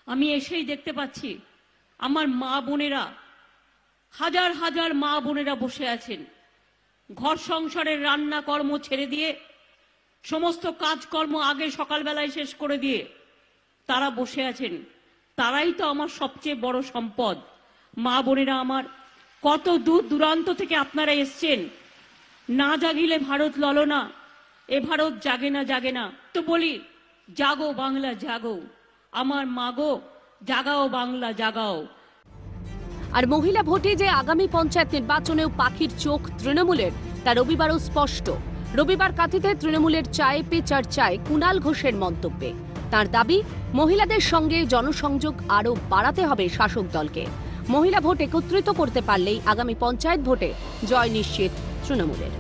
আমি এসেই দেখতে পাচ্ছি আমার মা বোনেরা, হাজার হাজার মা বোনেরা বসে আছেন ঘর সংসারের রান্না কর্ম ছেড়ে দিয়ে, সমস্ত কাজকর্ম আগে সকালবেলায় শেষ করে দিয়ে তারা বসে আছেন। তারাই তো আমার সবচেয়ে বড় সম্পদ। মা বোনেরা আমার, কত দূর দূরান্ত থেকে আপনারা এসছেন। না জাগিলে ভারত ললনা, এ ভারত জাগে না জাগে না। তো বলি, জাগো বাংলা জাগো, আমার মাগো জাগাও বাংলা জাগাও। আর মহিলা ভোটে যে আগামী পঞ্চায়েত নির্বাচনেও পাখির চোখ তৃণমূলের, তা রবিবারও স্পষ্ট। রবিবার কাঁথিতে তৃণমূলের চায়ে পে চর্চায় কুণাল ঘোষের মন্তব্যে তার দাবি, মহিলাদের সঙ্গে জনসংযোগ আরও বাড়াতে হবে শাসক দলকে। মহিলা ভোট একত্রিত করতে পারলেই আগামী পঞ্চায়েত ভোটে জয় নিশ্চিত তৃণমূলের।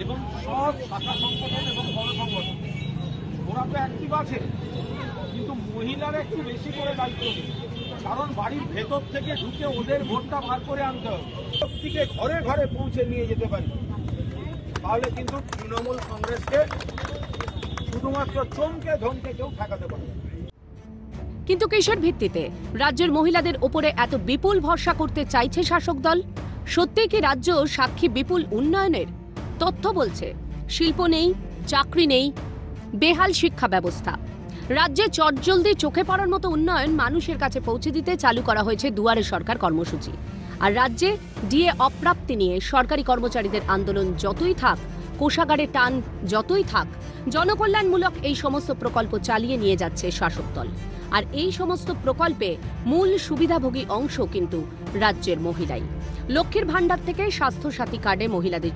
এবং সব শাখা সংগঠন এবং বড় সংগঠন ওরা তো অ্যাক্টিভ আছে, কিন্তু মহিলারা একটু বেশি করে দায়িত্ব নেই। কারণ বাড়ির ভেতর থেকে ঢুকে ওদের ভোটটা বার করে আনতে হবে, শক্তিকে ঘরে ঘরে পৌঁছে নিয়ে যেতে পারি। তাহলে কিন্তু তৃণমূল কংগ্রেসকে শুধুমাত্র চমকে ধমকে কেউ ঠেকাতে পারবে। কিন্তু কিসের ভিত্তিতে রাজ্যের মহিলাদের ওপরে এত বিপুল ভরসা করতে চাইছে শাসক দল? সত্যিই কি রাজ্য সাক্ষী বিপুল উন্নয়নের? তথ্য বলছে শিল্প নেই, চাকরি নেই, বেহাল শিক্ষা ব্যবস্থা। রাজ্যে চটজলদি চোখে পড়ার মতো উন্নয়ন মানুষের কাছে পৌঁছে দিতে চালু করা হয়েছে দুয়ারে সরকার কর্মসূচি। আর রাজ্যে ডিএ অপ্রাপ্তি নিয়ে সরকারি কর্মচারীদের আন্দোলন যতই থাক, কোষাগারে টান যতই থাক, জনকল্যাণমূলক এই সমস্ত প্রকল্প চালিয়ে নিয়ে যাচ্ছে শাসক দল। আর এই সমস্ত প্রকল্পে মূল সুবিধাভোগী অংশ কিন্তু রাজ্যের মহিলাই। লক্ষ্মীর ভাণ্ডার থেকে স্বাস্থ্য সাথী কার্ডে মহিলাদের